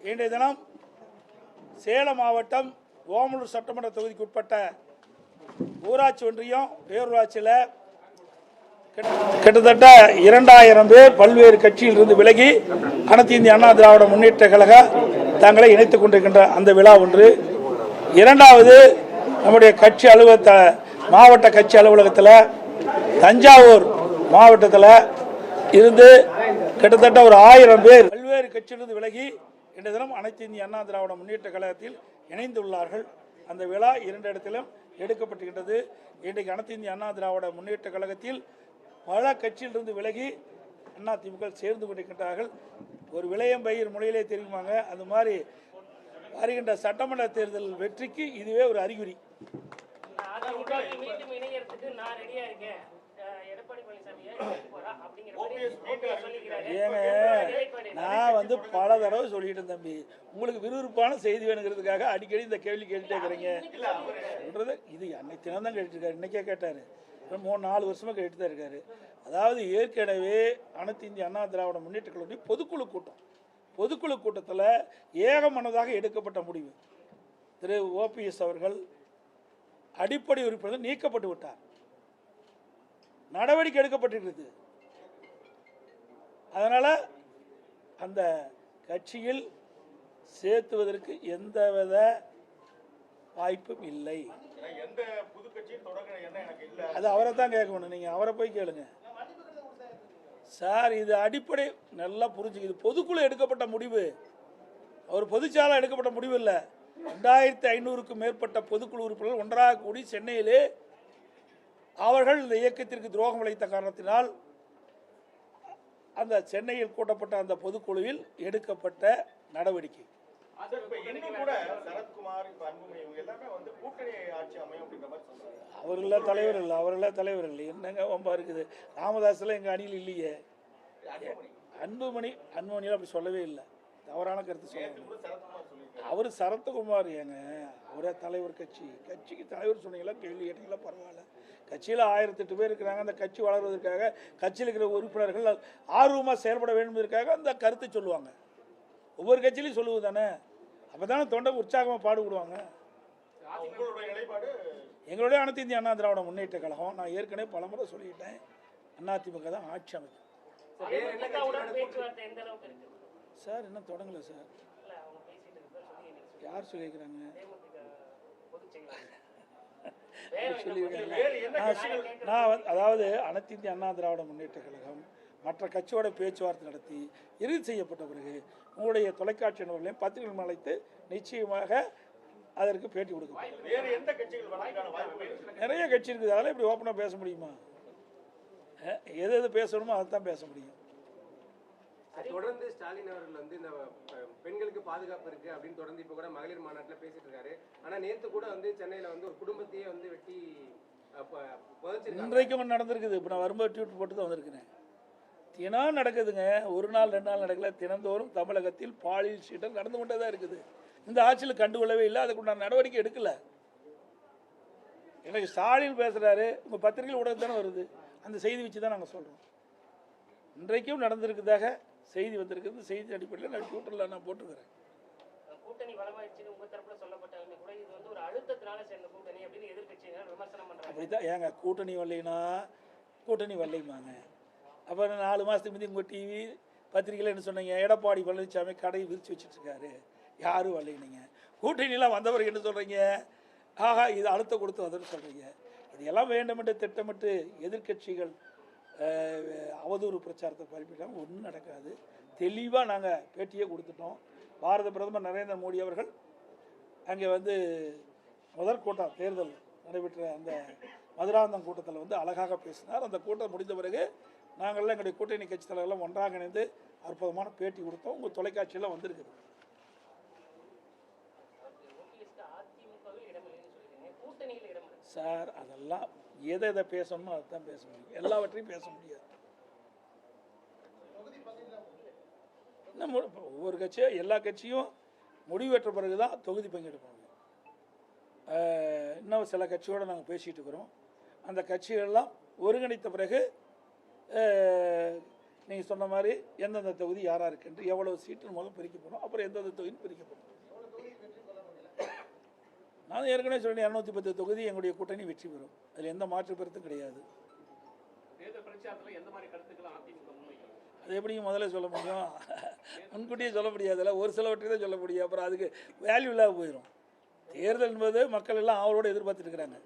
இன்றைய தினம் சேலம் மாவட்டம் ஓமலூர் சட்டமன்ற தொகுதிக்கு உட்பட்ட ஊராட்சி ஒன்றியம் பேரூராட்சியில் கிட்டத்தட்ட 2000 பேர் பல்வேறு கட்சியிலிருந்து விலகி அனைத்து இந்திய அண்ணா திராவிட முன்னேற்ற கழக தங்களை இணைத்துக் கொண்டிருக்கின்ற அந்த விழா ஒன்று. இரண்டாவது, நம்முடைய கட்சி மாவட்ட கட்சி அலுவலகத்தில் தஞ்சாவூர் மாவட்டத்தில் இருந்து கிட்டத்தட்ட ஒரு 1000 பேர் பல்வேறு கட்சியிலிருந்து விலகி இன்றைய தினம் அனைத்து இந்திய அண்ணா திராவிட முன்னேற்ற கழகத்தில் இணைந்துள்ளார்கள். அந்த விழா 2 இடத்திலும் எடுக்கப்பட்டிருக்கின்றது. இன்றைக்கு அனைத்து இந்திய அண்ணா திராவிட முன்னேற்ற கழகத்தில் பல கட்சியிலிருந்து விலகி அதிமுக சேர்ந்து கொண்டிருக்கின்றார்கள். ஒரு விளையம் பயிர் முனையிலே தெரியுமாங்க, அந்த மாதிரி வருகின்ற சட்டமன்ற தேர்தல் வெற்றிக்கு இதுவே ஒரு அறிகுறி. நான் பல தடவை சொல்லிட்டேன் தம்பி, உங்களுக்கு விறுவிறுப்பான செய்தி வேணுங்கிறதுக்காக அடிக்கடி இந்த கேள்வி கேட்டுட்டே இருக்கிறீங்க. இது அன்னைக்கு தினம் தான் கேட்டுருக்காரு, இன்னைக்கே கேட்டாரு, 3-4 வருஷமா கேட்டு தான் இருக்காரு. அதாவது ஏற்கனவே அனைத்து இந்திய அண்ணா திராவிட முன்னேற்ற கழக பொதுக்குழு கூட்டத்தில் ஏகமனதாக எடுக்கப்பட்ட முடிவு, திரு OPS அவர்கள் அடிப்படை உறுப்பினர் நீக்கப்பட்டு விட்டார். நடவடிக்கை எடுக்கப்பட்டிருக்கிறது. அதனால அந்த கட்சியில் சேர்த்துவதற்கு எந்தவித வாய்ப்பும் இல்லை. அது அவரை தான் கேட்கணும், நீங்க அவரை போய் கேளுங்க சார். இது அடிப்படை நல்லா புரிஞ்சுக்கு, இது பொதுக்குழு எடுக்கப்பட்ட முடிவு, அவர் பொதுச்சாலை எடுக்கப்பட்ட முடிவு இல்லை. 2500க்கும் மேற்பட்ட பொதுக்குழு உறுப்பினர்கள் ஒன்றாக கூடி சென்னையிலே அவர்கள் இந்த இயக்கத்திற்கு துரோகம் விளைத்த காரணத்தினால் அந்த சென்னையில் கூட்டப்பட்ட அந்த பொதுக்குழுவில் எடுக்கப்பட்ட நடவடிக்கை. அவர்கள தலைவர் இல்லை என்னங்க வம்பா இருக்குது. ராமதாஸ்ல எங்க அணியில் இல்லையே, அன்புமணி அப்படி சொல்லவே இல்லை, தவறான கருத்து சொல்ல. அவர் சரத்குமார் ஏங்க, அவரே தலைவர், கட்சிக்கு தலைவர் சொன்னீங்களா, கேள்வி கேட்டீங்களா, பரவாயில்ல. கட்சியில் 1008 பேர் இருக்கிறாங்க. அந்த கட்சி வளர்வதற்காக கட்சியில் இருக்கிற உறுப்பினர்கள் ஆர்வமாக செயல்பட வேண்டும்ன்றதுக்காக அந்த கருத்தை சொல்லுவாங்க. ஒவ்வொரு கட்சியிலையும் சொல்லுவது தானே, அப்போ தானே தொண்டை உற்சாகமாக பாடுபடுவாங்க. எங்களுடைய அனைத்து இந்திய அண்ணா திராவிட முன்னேற்ற கழகம், நான் ஏற்கனவே பலமுறை சொல்லிட்டேன், அதிமுக தான் ஆட்சி அமைக்கும் சார். இன்னும் தொடங்கலை சார். யார் சொல்லியிருக்கிறாங்க? அதாவது அனைத்து இந்திய அண்ணா திராவிட முன்னேற்ற கழகம் மற்ற கட்சியோட பேச்சுவார்த்தை நடத்தி இறுதி செய்யப்பட்ட பிறகு உங்களுடைய தொலைக்காட்சி நிறுவனங்களையும் பத்திரிகைகளும் அழைத்து நிச்சயமாக அதற்கு பேட்டி கொடுக்கும். நிறைய கட்சி இருக்குது, அதெல்லாம் இப்படி ஓப்பனாக பேச முடியுமா? எது பேசணுமோ அதை தான் பேச முடியும். தொடர்ந்து ஸ்டாலின் அவர்கள் இந்த பெண்களுக்கு பாதுகாப்பு இருக்கு அப்படின்னு தொடர்ந்து இப்ப கூட மகளிர் மாநாட்டில் பேசிட்டு இருக்காரு. ஆனா நேத்து கூட சென்னையில ஒரு குடும்பத்தையே வெட்டி இன்றைக்கும் நடந்திருக்குது. இப்ப நான் வரும்போது ட்வீட் போட்டு தான் வந்திருக்கிறேன். தினம் நடக்குதுங்க, 1 நாள் 2 நாள் நடக்கல, தினந்தோறும் தமிழகத்தில் பாலியல் சீட்டல் நடந்து கொண்டே தான் இருக்குது. இந்த ஆட்சியில் கண்டுகொள்ளவே இல்லை, அதுக்குண்டான நடவடிக்கை எடுக்கல. எனக்கு ஸ்டாலின் பேசுறாரு, உங்க பத்திரிகையில் உடனே தானே வருது, அந்த செய்தி வச்சு தான் நாங்கள் சொல்றோம். இன்றைக்கும் நடந்திருக்குதாக செய்தி வந்திருக்கிறது. செய்தி அடிப்படையில் நான் ட்விட்டரில் நான் போட்டுக்கிறேன். கூட்டணி பலமாயிடுச்சுன்னு உங்க தரப்புல சொல்லப்பட்டாலுமே கூட இது ஒரு அழுத்தத்தினால சேர்ந்த கூட்டணி அப்படின்னு எதிர்க்கட்சியினர் விமர்சனம் பண்றாங்க. அப்படிதான் ஏங்க, கூட்டணி வரலைமாங்க. அப்புறம் 4 மாசத்துக்கு முந்தைய உங்க டிவி பத்திரிகையில் என்ன சொன்னீங்க, எடப்பாடி பழனிசாமி கடையை விரிச்சு வச்சுட்டு இருக்காரு, யாரும் வரலைங்க. கூட்டணியெல்லாம் வந்தவர்கள் என்ன சொல்றீங்க, ஆஹா இது அழுத்தம் கொடுத்து வந்ததுன்னு சொல்றீங்க. இதெல்லாம் வேண்டுமென்று திட்டமிட்டு எதிர்கட்சிகள் அவதூறு பிரச்சாரத்தை பரப்பிட்டாங்க. ஒன்றும் நடக்காது. தெளிவாக நாங்கள் பேட்டியே கொடுத்துட்டோம். பாரத பிரதமர் நரேந்திர மோடி அவர்கள் அங்கே முதற்கூட்டம் தேர்தல் நடைபெற்ற அந்த மதுராந்தகம் கூட்டத்தில் அழகாக பேசினார். அந்த கூட்டம் முடிந்த பிறகு நாங்கள்லாம் எங்களுடைய கூட்டணி கட்சி தலைவர்கள்லாம் ஒன்றாக இணைந்து அற்புதமான பேட்டி கொடுத்தோம். உங்கள் தொலைக்காட்சியில் வந்திருக்குது. சார் அதெல்லாம் எதை பேசணுமோ அதுதான் பேச முடியும், எல்லாவற்றையும் பேச முடியாது. ஒவ்வொரு கட்சியும் எல்லா கட்சியும் முடிவெற்ற பிறகு தான் தொகுதி பங்கெடுப்பாங்க. இன்னும் சில கட்சியோடு நாங்கள் பேசிகிட்டு இருக்கிறோம். அந்த கட்சிகளெல்லாம் ஒருங்கிணைத்த பிறகு நீங்கள் சொன்ன மாதிரி எந்தெந்த தொகுதி யாராக இருக்குன்று எவ்வளோ சீட்டுன்னு முதல் பிரிக்க போகிறோம், அப்புறம் எந்தெந்த தொகுதின்னு பிரிக்க போகிறோம். நான் ஏற்கனவே சொன்னேன் 210 தொகுதி எங்களுடைய கூட்டணி வெற்றி பெறும், அதில் எந்த மாற்று கருத்தும் கிடையாது. அது எப்படி முதல்ல சொல்ல முடியும், முன்கூட்டியே சொல்ல முடியாதுல்ல, ஒரு சிலவற்றை தான் சொல்ல முடியும், அப்புறம் அதுக்கு வேல்யூ இல்லாமல் போயிடும். தேர்தல் என்பது மக்கள் எல்லாம் அவரோடு எதிர்பார்த்துட்டு இருக்கிறாங்க.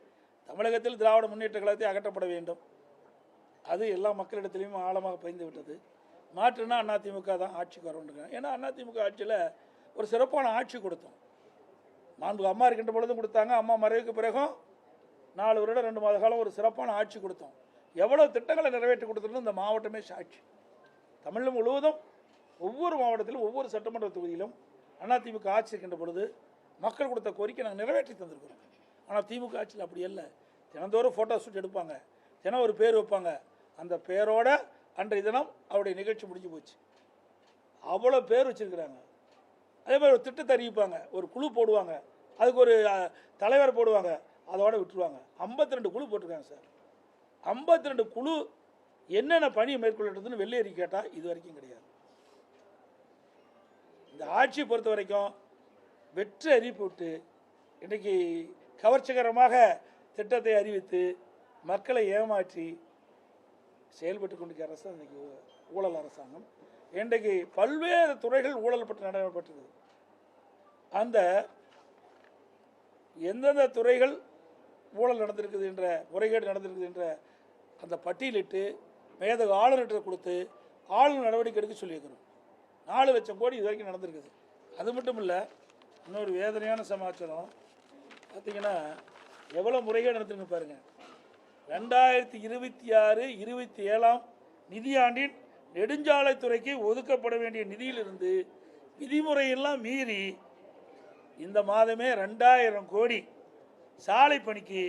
தமிழகத்தில் திராவிட முன்னேற்ற கழகத்தை அகற்றப்பட வேண்டும், அது எல்லா மக்களிடத்திலையும் ஆழமாக பயந்து விட்டது. மாற்றுனா அதிமுக தான் ஆட்சிக்கு வரணுங்கிறாங்க. ஏன்னா அதிமுக ஆட்சியில் ஒரு சிறப்பான ஆட்சி கொடுத்தோம். நான்கு அம்மா இருக்கின்ற பொழுதும் கொடுத்தாங்க, அம்மா மறைவுக்கு பிறகும் 4 வருடம் 2 மாத காலம் ஒரு சிறப்பான ஆட்சி கொடுத்தோம். எவ்வளோ திட்டங்களை நிறைவேற்றி கொடுத்துருந்தோம் இந்த மாவட்டமே சாட்சி. தமிழகம் முழுவதும் ஒவ்வொரு மாவட்டத்திலும் ஒவ்வொரு சட்டமன்ற தொகுதியிலும் அதிமுக ஆட்சி இருக்கின்ற பொழுது மக்கள் கொடுத்த கோரிக்கை நாங்கள் நிறைவேற்றி தந்திருக்கிறோம். ஆனால் திமுக ஆட்சியில் அப்படி இல்லை. தினந்தோறும் ஃபோட்டோ ஷூட் எடுப்பாங்க, தினம் ஒரு பேர் வைப்பாங்க, அந்த பேரோட அன்றைய தினம் அவருடைய நிகழ்ச்சி முடிஞ்சு போச்சு. அவ்வளோ பேர் வச்சுருக்கிறாங்க. அதே மாதிரி ஒரு திட்டத்தை அறிவிப்பாங்க, ஒரு குழு போடுவாங்க, அதுக்கு ஒரு தலைவர் போடுவாங்க, அதோட விட்டுருவாங்க. 52 குழு போட்டிருக்காங்க சார். 52 குழு என்னென்ன பணியை மேற்கொள்ளுறதுன்னு வெள்ளை அறிக்கை கேட்டால் இது வரைக்கும் கிடையாது. இந்த ஆட்சியை பொறுத்த வரைக்கும் வெற்றி அறிவிப்பு விட்டு இன்றைக்கி கவர்ச்சிகரமாக திட்டத்தை அறிவித்து மக்களை ஏமாற்றி செயல்பட்டு கொண்டிருக்கிற அரசு இன்றைக்கி ஊழல் அரசாங்கம். இன்றைக்கு பல்வேறு துறைகள் ஊழல் பற்றி நடைபெற்றது. அந்த எந்தெந்த துறைகள் ஊழல் நடந்திருக்குது என்ற முறைகேடு நடந்திருக்குது என்ற அந்த பட்டியலிட்டு மேதகு ஆளுநர்கிட்ட கொடுத்து ஆளுநர் நடவடிக்கை எடுக்க சொல்லியிருக்கிறோம். 4 லட்சம் கோடி இது வரைக்கும் நடந்திருக்குது. அது மட்டும் இல்லை, இன்னொரு வேதனையான சமாச்சாரம் பார்த்திங்கன்னா எவ்வளோ முறைகேடு நடந்திருக்கு பாருங்கள். 2026-27 நிதியாண்டின் நெடுஞ்சாலைத்துறைக்கு ஒதுக்கப்பட வேண்டிய நிதியிலிருந்து விதிமுறையெல்லாம் மீறி இந்த மாதமே 2000 கோடி சாலை பணிக்கு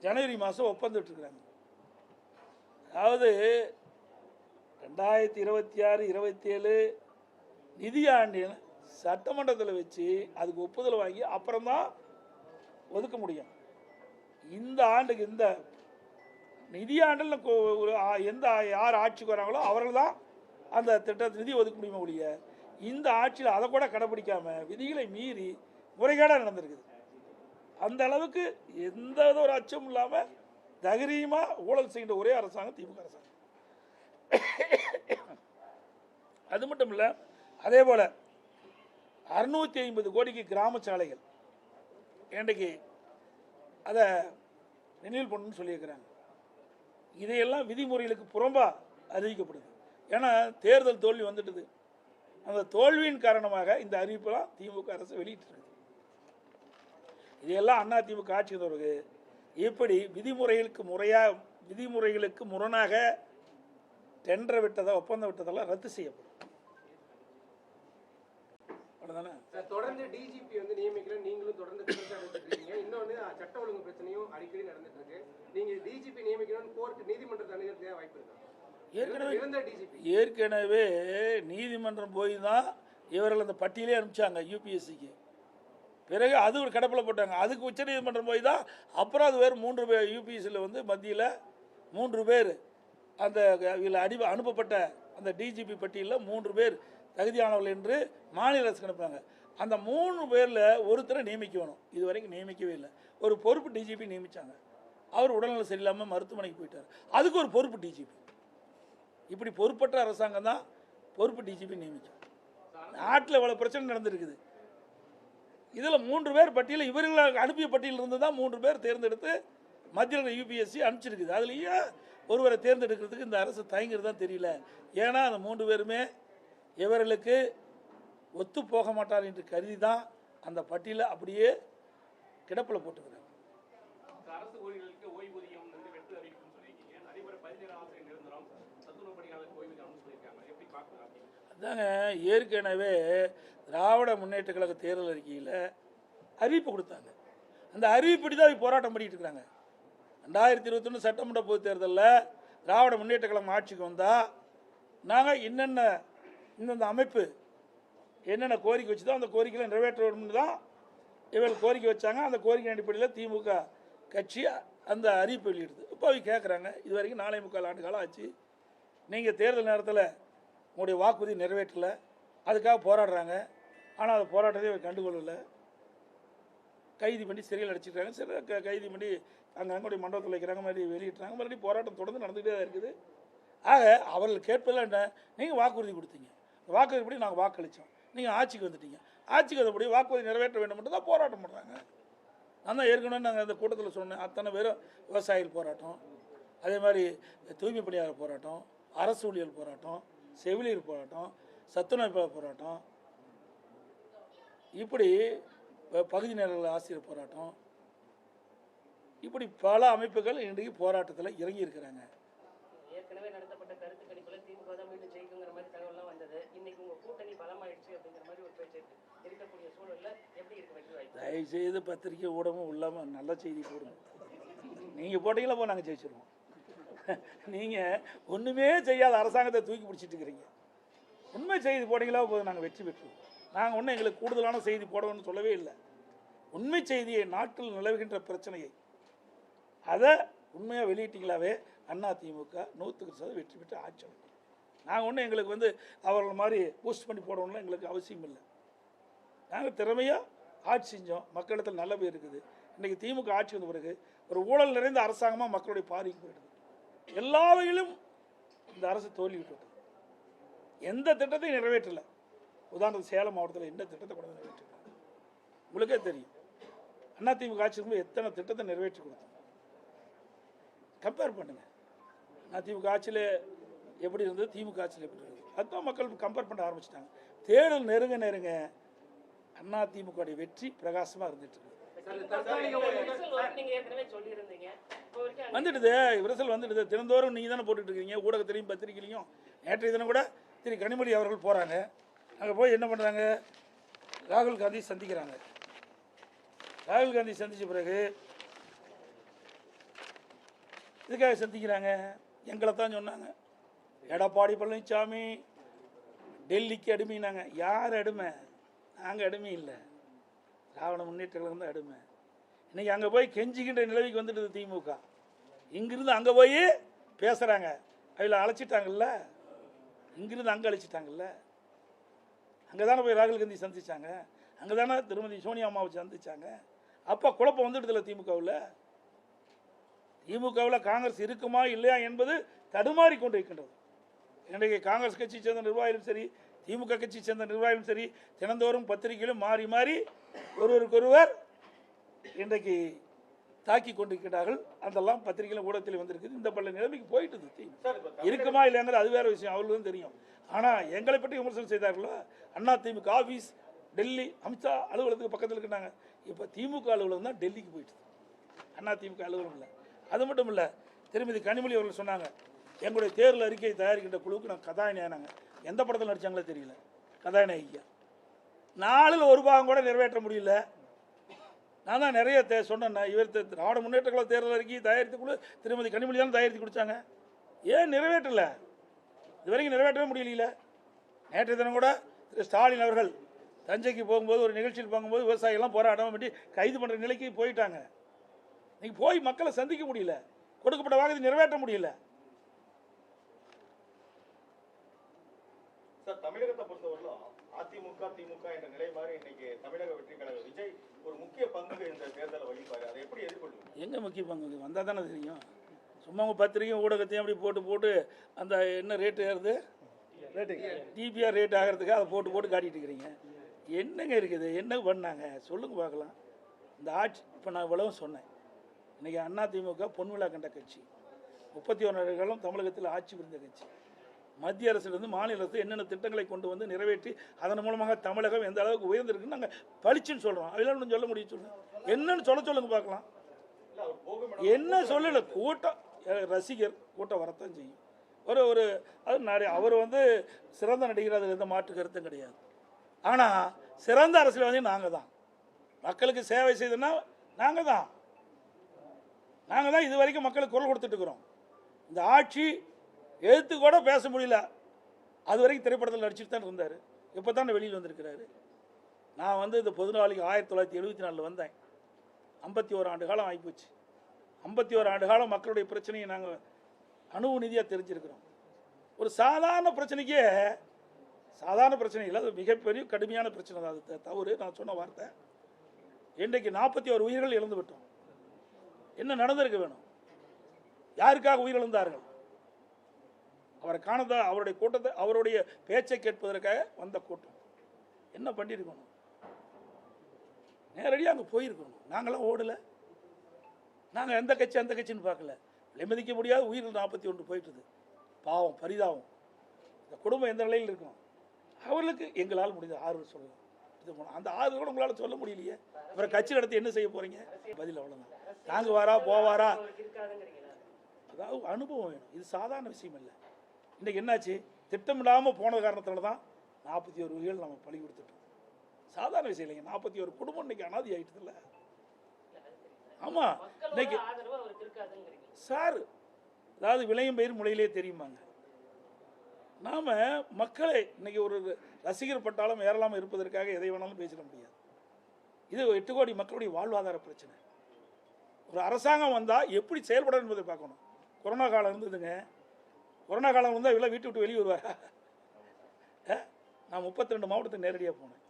ஜனவரி மாதம் ஒப்பந்தம் விட்டுருக்குறாங்க. அதாவது 2026-27 நிதியாண்டின் சட்டமன்றத்தில் வச்சு அதுக்கு ஒப்புதல் வாங்கி அப்புறம்தான் ஒதுக்க முடியும். இந்த ஆண்டுக்கு இந்த நிதியாண்டில் ஒரு யார் ஆட்சிக்கு வராங்களோ அவர்கள் தான் அந்த திட்டத்தை நிதி ஒதுக்க முடியுமா ஒழிய இந்த ஆட்சியில் அதை கூட கடைப்பிடிக்காமல் விதிகளை மீறி முறைகேடாக நடந்திருக்குது. அந்த அளவுக்கு எந்த ஒரு அச்சமும் இல்லாமல் தைரியமாக ஊழல் செய்கின்ற ஒரே அரசாங்கம் திமுக அரசாங்கம். அது மட்டும் இல்லை, அதே போல் 650 கோடிக்கு கிராம சாலைகள் இன்றைக்கு அதை ரினியூல் பண்ணணும்னு சொல்லியிருக்கிறாங்க. இதையெல்லாம் விதிமுறைகளுக்கு புறம்பாக அறிவிக்கப்படுது. ஏன்னா தேர்தல் தோல்வி வந்துட்டுது. அந்த தோல்வியின் காரணமாக இந்த அறிவிப்பெல்லாம் திமுக அரசு வெளியிட்டிருக்கு. இதையெல்லாம் அதிமுக ஆட்சி பிறகு இப்படி விதிமுறைகளுக்கு முரணாக டெண்டர் விட்டதை ஒப்பந்தம் விட்டதெல்லாம் ரத்து செய்யப்படும். அவ்வளோதானே. தொடர்ந்து டிஜிபி வந்து நியமிக்கல, நீங்களும் தொடர்ந்து இருக்கீங்க. இன்னொன்று சட்ட ஒழுங்கு பிரச்சனையும் அடிக்கடி நடந்துட்டு இருக்கு. நீங்க டிஜிபி நியமிக்கணும்னு கோர்ட் நீதிமன்றத்தை அணுகிறதுக்கு வாய்ப்பு இருக்கா? ஏற்கனவே நீதிமன்றம் போய் தான் இவர்கள் அந்த பட்டியலே அனுப்பிச்சாங்க யூபிஎஸ்சிக்கு. பிறகு அது ஒரு கடப்பில் போட்டாங்க. அதுக்கு உச்ச நீதிமன்றம் போய் தான் அப்புறம் அது வேறு 3 பேர் யூபிஎஸ்சியில் வந்து மத்தியில் 3 பேர் அந்த இதில் அனுப்பப்பட்ட அந்த டிஜிபி பட்டியலில் 3 பேர் தகுதியானவர்கள் என்று மாநில அரசுக்கு அனுப்புகிறாங்க. அந்த 3 பேரில் ஒருத்தரை நியமிக்கணும். இது வரைக்கும் நியமிக்கவே இல்லை. ஒரு பொறுப்பு டிஜிபி நியமித்தாங்க. அவர் உடல்நலம் சரியில்லாமல் மருத்துவமனைக்கு போயிட்டார். அதுக்கு ஒரு பொறுப்பு டிஜிபி. இப்படி பொறுப்பற்ற அரசாங்கம் தான் பொறுப்பு டிஜிபி நியமிக்கும். நாட்டில் இவ்வளோ பிரச்சனை நடந்திருக்குது. இதில் 3 பேர் பட்டியலில் இவர்கள் அனுப்பிய பட்டியலில் இருந்து தான் 3 பேர் தேர்ந்தெடுத்து மத்தியில் யூபிஎஸ்சி அனுப்பிச்சிருக்குது. அதுலேயே ஒருவரை தேர்ந்தெடுக்கிறதுக்கு இந்த அரசு தயங்குறது தான் தெரியல. ஏன்னா அந்த 3 பேருமே இவர்களுக்கு ஒத்து போக மாட்டார் என்று கருதி தான் அந்த பட்டியலை அப்படியே கிடப்பில் போட்டுக்கிறாங்க. அரசு ஊழியர்களுக்கு ஓய்வூதியம் வந்து வெற்றி அறிவிக்கும் சொல்லியிருக்கீங்க. நடைமுறை 17 ஆசிரியர் நிரந்தரம் சத்துணவு பணியாளருக்கு ஓய்வூதியம் சொல்லியிருக்காங்க. எப்படி பார்க்கலாம்? அதாங்க, ஏற்கனவே திராவிட முன்னேற்ற கழக தேர்தல் அறிக்கையில் அறிவிப்பு கொடுத்தாங்க. அந்த அறிவிப்படி தான் போராட்டம் பண்ணிட்டு இருக்கிறாங்க. 2021 சட்டமன்ற பொதுத் தேர்தலில் திராவிட முன்னேற்ற கழகம் ஆட்சிக்கு வந்தால் நாங்கள் இந்தந்த அமைப்பு என்னென்ன கோரிக்கை வச்சுதோ அந்த கோரிக்கைகளை நிறைவேற்ற வேணும்னு தான் இவர்கள் கோரிக்கை வச்சாங்க. அந்த கோரிக்கை அடிப்படையில் திமுக கட்சி அந்த அறிவிப்பு வெளியிடுது. இப்போ அவங்க கேட்குறாங்க, இது வரைக்கும் 4.25 ஆண்டு காலம் ஆச்சு, நீங்கள் தேர்தல் நேரத்தில் உங்களுடைய வாக்குறுதி நிறைவேற்றலை, அதுக்காக போராடுறாங்க. ஆனால் அந்த போராட்டத்தை கண்டுகொள்ளலை. கைது பண்ணி சிறையில் அடிச்சிருக்காங்க. சிறை கைது பண்ணி அங்கங்களுடைய மண்டபத்தில் வைக்கிறாங்க, மறுபடியும் வெளியிட்டுறாங்க. மறுபடியும் போராட்டம் தொடர்ந்து நடந்துகிட்டே தான் இருக்குது. ஆக அவர்கள் கேட்பதில் என்ன, நீங்கள் வாக்குறுதி கொடுத்தீங்க, வாக்குறுதிப்படி நாங்கள் வாக்களித்தோம், நீங்கள் ஆட்சிக்கு வந்துட்டீங்க, ஆட்சிக்கு வந்தபடி வாக்குறுதி நிறைவேற்ற வேண்டும் மட்டும் தான் போராட்டம் பண்ணுறாங்க. நான் தான் ஏற்கனவே நாங்கள் அந்த கூட்டத்தில் சொன்னேன், அத்தனை பேரும் விவசாயிகள் போராட்டம், அதே மாதிரி தூய்மை பணியாளர் போராட்டம், அரசு ஊழியர் போராட்டம், செவிலியர் போராட்டம், சத்துணவு போராட்டம், இப்படி பகுதி நேர ஆசிரியர் போராட்டம், இப்படி பல அமைப்புகள் இன்றைக்கு போராட்டத்தில் இறங்கி இருக்கிறாங்க. ஏற்கனவே நடத்தப்பட்ட கருத்து கணிப்புல திமுக தான் மீண்டும் ஜெயிக்குங்கிற மாதிரி தகவல்லாம் வந்தது. இன்னைக்கு உங்க கூட்டணி பலமாயிடுச்சு அப்படிங்கிற மாதிரி ஒரு பேச்சு இருக்கக்கூடிய சூழல்ல எப்படி இருக்கு வெற்றி வாய்ப்பு? தயவுசெய்து பத்திரிக்கை ஊடகம் இல்லாமல் நல்ல செய்தி போடுங்க. நீங்கள் போட்டீங்களா போ, நாங்கள் ஜெயிச்சிருவோம். நீங்கள் ஒன்றுமே செய்யாத அரசாங்கத்தை தூக்கி பிடிச்சிட்டு இருக்கிறீங்க. உண்மை செய்தி போட்டீங்களா போது நாங்கள் வெற்றி பெற்றுவோம். நாங்கள் ஒன்றும் எங்களுக்கு கூடுதலான செய்தி போடணும்னு சொல்லவே இல்லை. உண்மை செய்தியை, நாட்டில் நிலவுகின்ற பிரச்சனையை அதை உண்மையாக வெளியிட்டீங்களாவே அதிமுக 100% வெற்றி பெற்று ஆட்சி அமைக்கும். நாங்கள் ஒன்றும் எங்களுக்கு அவர்கள் மாதிரி பூஸ்ட் பண்ணி போடணும்னு எங்களுக்கு அவசியம் இல்லை. நாங்கள் திறமையாக ஆட்சி செஞ்சோம், மக்களிடத்தில் நல்ல பேர் இருக்குது. இன்றைக்கி திமுக ஆட்சி வந்த பிறகு ஒரு ஊழல் நிறைந்த அரசாங்கமாக மக்களுடைய பார்வைக்கு போயிடுது. எல்லா வகையிலும் இந்த அரசு தோல்வி விட்டுவிட்டது. எந்த திட்டத்தையும் நிறைவேற்றலை. உதாரணத்துக்கு சேலம் மாவட்டத்தில் எந்த திட்டத்தை கூட நிறைவேற்றிருக்காங்க உங்களுக்கே தெரியும். அதிமுக ஆட்சி இருக்கும்போது எத்தனை திட்டத்தை நிறைவேற்றி கொடுத்தோம், கம்பேர் பண்ணுங்க. அதிமுக ஆட்சியில் எப்படி இருந்தது, திமுக ஆட்சியில் எப்படி இருந்தது, அதுதான் மக்கள் கம்பேர் பண்ண ஆரம்பிச்சிட்டாங்க. தேர்தல் நெருங்க அதிமுக வெற்றி பிரகாசமாக இருந்துட்டு இருக்கு. வந்துடுது, விரிசல் வந்துடுது. தினந்தோறும் நீங்கள் தானே போட்டுட்டு இருக்கீங்க, ஊடகத்திலையும் பத்திரிகையிலையும். நேற்றைய தினம் கூட திரு கனிமொழி அவர்கள் போகிறாங்க, அங்கே போய் என்ன பண்ணுறாங்க, ராகுல் காந்தி சந்திக்கிறாங்க. ராகுல் காந்தி சந்தித்த பிறகு இதுக்காக சந்திக்கிறாங்க, எங்களை தான் சொன்னாங்க, எடப்பாடி பழனிசாமி டெல்லிக்கு அடிமைனாங்க. யார் அடிமை? நாங்கள் அடிமை இல்லை, திராவிட முன்னேற்ற கழகம் தான் அடிமை. இன்னைக்கு அங்கே போய் கெஞ்சிக்கின்ற நிலவுக்கு வந்துடுது திமுக. இங்கிருந்து அங்கே போய் பேசுகிறாங்க, அதில் அழைச்சிட்டாங்கல்ல, இங்கிருந்து அங்கே அழைச்சிட்டாங்கல்ல. அங்கே தானே போய் ராகுல் காந்தி சந்திச்சாங்க, அங்கே தானே திருமதி சோனியா அம்மாவை சந்திச்சாங்க. அப்போ குழப்பம் வந்துடுதில்ல திமுகவில். திமுகவில் காங்கிரஸ் இருக்குமா இல்லையா என்பது தடுமாறி கொண்டு இருக்கின்றது. இன்றைக்கு காங்கிரஸ் கட்சி சேர்ந்த நிர்வாகிகளும் சரி, திமுக கட்சி சேர்ந்த நிர்வாகிகளும் சரி, தினந்தோறும் பத்திரிகையிலும் மாறி மாறி ஒருவருக்கொருவர் இன்றைக்கு தாக்கி கொண்டிருக்கிறார்கள். அதெல்லாம் பத்திரிகையிலும் ஊடகத்தில் வந்திருக்குது. இந்த பல நிலைமைக்கு போயிட்டு இருக்குமா இல்லையாங்கிறது அது வேற விஷயம், அவர்களுக்கும் தெரியும். ஆனால் எங்களை பற்றி விமர்சனம் செய்தார்களோ, அதிமுக ஆஃபீஸ் டெல்லி அமித்ஷா அலுவலகத்துக்கு பக்கத்தில் இருக்கிறாங்க. இப்போ திமுக அலுவலகம் தான் டெல்லிக்கு போயிட்டு, அதிமுக அலுவலகம் இல்லை. அது மட்டும் இல்லை, திருமதி கனிமொழி அவர்கள் சொன்னாங்க, எங்களுடைய தேர்தல் அறிக்கையை தயாரிக்கின்ற குழுவுக்கு நான் கதாநாயகனாங்க. எந்த படத்தில் நடித்தாங்களோ தெரியல, கதாநாயகியா. 4ல் 1 பாகம் கூட நிறைவேற்ற முடியல. நான் தான் நிறைய சொன்னேன், இவர் திராவிட முன்னேற்ற கழக தேர்தல் அறிக்கையை தயாரித்த குழு திருமதி கனிமொழி தான் தயாரித்து கொடுத்தாங்க. ஏன் நிறைவேற்றலை? இது வரைக்கும் நிறைவேற்றவே முடியல. நேற்றைய தினம் கூட திரு ஸ்டாலின் அவர்கள் தஞ்சைக்கு போகும்போது ஒரு நிகழ்ச்சியில் போகும்போது விவசாயிகள்லாம் போராட்டம் பண்ணி கைது பண்ணுற நிலைக்கு போயிட்டாங்க. நீங்கள் போய் மக்களை சந்திக்க முடியல, கொடுக்கப்பட்ட வாக்குறுதி நிறைவேற்ற முடியல. சார், தமிழகத்தை பொறுத்தவரையிலும் அதிமுக திமுக என்ற நிலை மாதிரி இன்னைக்கு தமிழக வெற்றி கழக விஜய் ஒரு முக்கிய பங்கு இந்த தேர்தலை வகிப்பாரு. அதை எப்படி எதிர்கொள்ளுங்க? எங்கே முக்கிய பங்கு வந்தால் தானே தெரியும். சும்மா உங்கள் பத்திரிகையும் ஊடகத்தையும் அப்படி போட்டு அந்த என்ன ரேட்டு ஏறுது, டிபிஆர் ரேட் ஆகிறதுக்கு அதை போட்டு காட்டிட்டு இருக்கிறீங்க. என்னங்க இருக்குது, என்ன பண்ணாங்க சொல்லுங்க பார்க்கலாம். இந்த ஆட்சி இப்போ நான் இவ்வளவு சொன்னேன், இன்றைக்கி அதிமுக பொன்விழா கண்ட கட்சி, 31 ஆண்டுகளும் தமிழகத்தில் ஆட்சி புரிந்த கட்சி. மத்திய அரசிலிருந்து மாநில அரசு என்னென்ன திட்டங்களை கொண்டு வந்து நிறைவேற்றி அதன் மூலமாக தமிழகம் எந்த அளவுக்கு உயர்ந்திருக்குன்னு நாங்கள் பளிச்சுன்னு சொல்கிறோம். அதெல்லாம் ஒன்றும் சொல்ல முடியும், சொல்லுங்க என்னன்னு சொல்லுங்க பார்க்கலாம். என்ன சொல்லலை, கூட்டம் ரசிகர் கூட்டம் வரத்தான் செய்யும். ஒரு அது நிறைய அவர் சிறந்த நடிகர், அதில் எந்த மாற்று கருத்தும் கிடையாது. ஆனால் சிறந்த அரசியல்வாதி நாங்கள் தான். மக்களுக்கு சேவை செய்தோன்னா நாங்கள் தான் இது வரைக்கும் மக்களுக்கு குரல் கொடுத்துட்டு இருக்கிறோம். இந்த ஆட்சி எழுத்து கூட பேச முடியல, அது வரைக்கும் திரைப்படத்தில் நடிச்சுட்டு தான் இருந்தார். இப்போ தான் வெளியில் வந்திருக்கிறாரு. நான் இந்த பொதுநாளைக்கு 1974 வந்தேன். 51 ஆண்டு காலம் ஆகிப்போச்சு. 51 ஆண்டு காலம் மக்களுடைய பிரச்சனையை நாங்கள் அணுவு நிதியாக தெரிஞ்சிருக்கிறோம். ஒரு சாதாரண பிரச்சனைக்கே சாதாரண பிரச்சனை இல்லை, அது மிகப்பெரிய கடுமையான பிரச்சனை தான். அது தவறு, நான் சொன்ன வார்த்தை. இன்றைக்கு 41 உயிர்கள் இழந்து விட்டோம். என்ன நடந்திருக்க வேணும்? யாருக்காக உயிரிழந்தார்கள்? அவரை காணதா, அவருடைய கூட்டத்தை, அவருடைய பேச்சை கேட்பதற்காக வந்த கூட்டம். என்ன பண்ணியிருக்கணும்? நேரடியாக அங்கே போயிருக்கணும். நாங்களாம் ஓடலை. நாங்கள் எந்த கட்சி அந்த கட்சின்னு பார்க்கல. விலைமதிக்க முடியாத உயிர்கள் 41 போயிட்டுது. பாவம், பரிதாபம். இந்த குடும்பம் எந்த நிலையில் இருக்கும்? அவர்களுக்கு எங்களால் முடிந்த ஆறுதல் சொல்லலாம். இது அந்த ஆறுதல் கூட உங்களால் சொல்ல முடியலையே. அப்புறம் கட்சி நடத்தி என்ன செய்ய போறீங்க? பதில் அவ்வளோதான். தாங்க வாரா போவாரா, அதாவது அனுபவம் வேணும். இது சாதாரண விஷயம் இல்லை. இன்றைக்கி என்னாச்சு? திட்டமிடாமல் போன காரணத்தால தான் 41 உயிர்கள் நம்ம பழி கொடுத்துட்டோம். சாதாரண விஷயம் இல்லைங்க. 41 குடும்பம் இன்னைக்கு அனாதி ஆகிட்டது இல்லை. ஆமாம், இன்னைக்கு சார், அதாவது விளையும் பயிர் முளையிலே தெரியுமாங்க. நாம் மக்களை இன்னைக்கு ஒரு ரசிகர் பட்டாளம் ஏறலாமல் இருப்பதற்காக எதை வேணாலும் பேசிட முடியாது. இது 8 கோடி மக்களுடைய வாழ்வாதார பிரச்சனை. ஒரு அரசாங்கம் வந்தால் எப்படி செயல்படும் என்பதை பார்க்கணும். கொரோனா காலம் இருந்ததுங்க. கொரோனா காலம் இருந்தால் இவ்வளோ வீட்டு விட்டு வெளியே வருவாரா? நான் 32 மாவட்டத்துக்கு நேரடியாக போனேன்.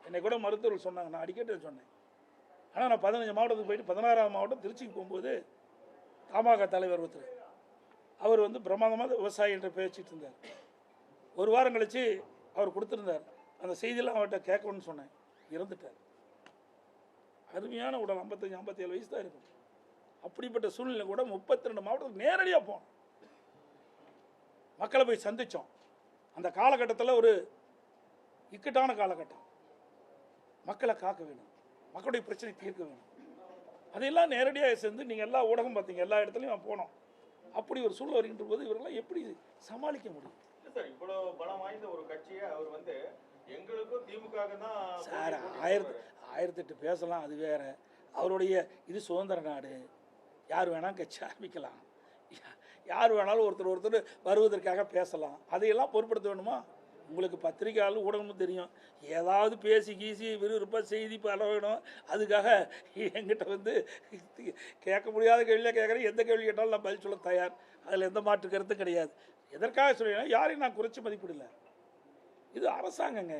என்னை கூட மருத்துவர்கள் சொன்னாங்க, நான் அடிக்கடி சொன்னேன். ஆனால் நான் 15 மாவட்டத்துக்கு போயிட்டு 16ஆம் மாவட்டம் திருச்சிக்கு போகும்போது தமாக தலைவர் ஒருத்தர், அவர் பிரமாதமாக விவசாயி என்ற பேசிட்டு இருந்தார். ஒரு வாரம் கழித்து அவர் கொடுத்துருந்தார். அந்த செய்தியெல்லாம் அவர்கிட்ட கேட்கணும்னு சொன்னேன். இறந்துட்டார். அருமையான உடல், 55-57 வயசு தான் இருக்கும். அப்படிப்பட்ட சூழ்நிலை கூட 32 மாவட்டத்துக்கு நேரடியாக போனோம். மக்களை போய் சந்தித்தோம். அந்த காலகட்டத்தில் ஒரு இக்கட்டான காலகட்டம். மக்களை காக்க வேணும், மக்களுடைய பிரச்சனை தீர்க்க வேணும். அதையெல்லாம் நேரடியாக சேர்ந்து நீங்கள் எல்லா ஊடகம் பார்த்தீங்க, எல்லா இடத்துலையும் போனோம். அப்படி ஒரு சூழ்நிலை வருகின்ற போது இவரெல்லாம் எப்படி சமாளிக்க முடியும்? சார், இவ்வளவு பலம் வாய்ந்த ஒரு கட்சியை அவர் எங்களுக்கும் திமுக தான் சார், 1008 பேசலாம், அது வேற. அவருடைய இது சுதந்திர நாடு, யார் வேணாலும் கட்சி ஆரம்பிக்கலாம், யார் வேணாலும் ஒருத்தர் வருவதற்காக பேசலாம். அதையெல்லாம் பொருட்படுத்த வேணுமா? உங்களுக்கு பத்திரிகையாளர் ஊடகமும் தெரியும். ஏதாவது பேசி கீசி விறுவிறுப்பாக செய்தி பல வேணும். அதுக்காக என்கிட்ட கேட்க முடியாத கேள்வியாக கேட்குறேன். எந்த கேள்வி கேட்டாலும் நான் பதில் சொல்ல தயார். அதில் எந்த மாற்று கருத்தும் கிடையாது. எதற்காக சொல்லினா, யாரையும் நான் குறைச்சி மதிப்பிடல. இது அரசாங்கங்க.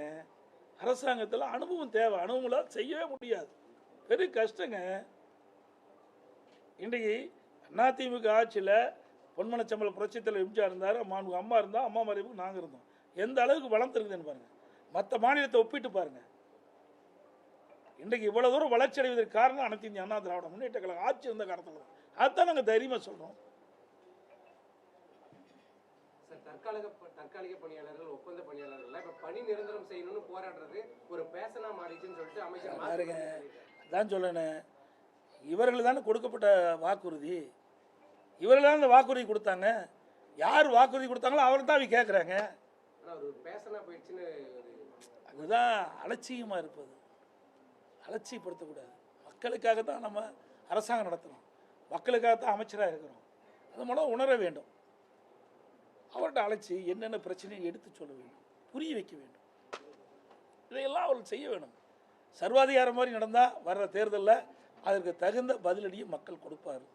அரசாங்கத்தில் அனுபவம் தேவை. அனுபவம் செய்யவே முடியாது. பெரிய கஷ்டங்க. இன்றைக்கு அதிமுக ஆட்சியில் பொன்மனச்சம்பள புரட்சித்தலைவர் எம்ஜிஆர் இருந்தார், அம்மா இருந்தால், அம்மா மறைவுக்கு நாங்கள் இருந்தோம். எந்த அளவுக்கு வளர்ந்துருக்குதுன்னு பாருங்கள். மற்ற மாநிலத்தை ஒப்பிட்டு பாருங்கள். இன்றைக்கு இவ்வளோ தூரம் வளர்ச்சி அடைவதற்கு காரணம் அனைத்து இந்திய அண்ணா திராவிட முன்னேற்ற கழகம் ஆட்சி இருந்த காரணத்தில் தான். அதுதான் நாங்கள் தைரியமாக சொல்கிறோம். தற்காலிக பணியாளர்கள், ஒப்பந்த பணியாளர்கள் இப்போ பணி நிரந்தரம் செய்யணும்னு போராடுறது ஒரு பேசனா மாறிச்சுன்னு சொல்லிட்டு அமைச்சர் பாருங்க, தான் சொல்லணும். இவர்கள் தானே கொடுக்கப்பட்ட வாக்குறுதி. இவர்கள் தான் இந்த வாக்குறுதி கொடுத்தாங்க. யார் வாக்குறுதி கொடுத்தாங்களோ அவர் தான் அவங்க கேட்குறாங்க. அதுதான் அலட்சியமாக இருப்பது. அலட்சியப்படுத்தக்கூடாது. மக்களுக்காக தான் நம்ம அரசாங்கம் நடத்துகிறோம், மக்களுக்காக தான் அமைச்சராக இருக்கிறோம். அது மூலம் உணர வேண்டும். அவர்கிட்ட அழைச்சி என்னென்ன பிரச்சனையை எடுத்து சொல்ல வேண்டும், புரிய வைக்க வேண்டும். இதையெல்லாம் அவர்கள் செய்ய வேணும். சர்வாதிகாரம் மாதிரி நடந்தால் வர்ற தேர்தலில் அதற்கு தகுந்த பதிலடியை மக்கள் கொடுப்பார்.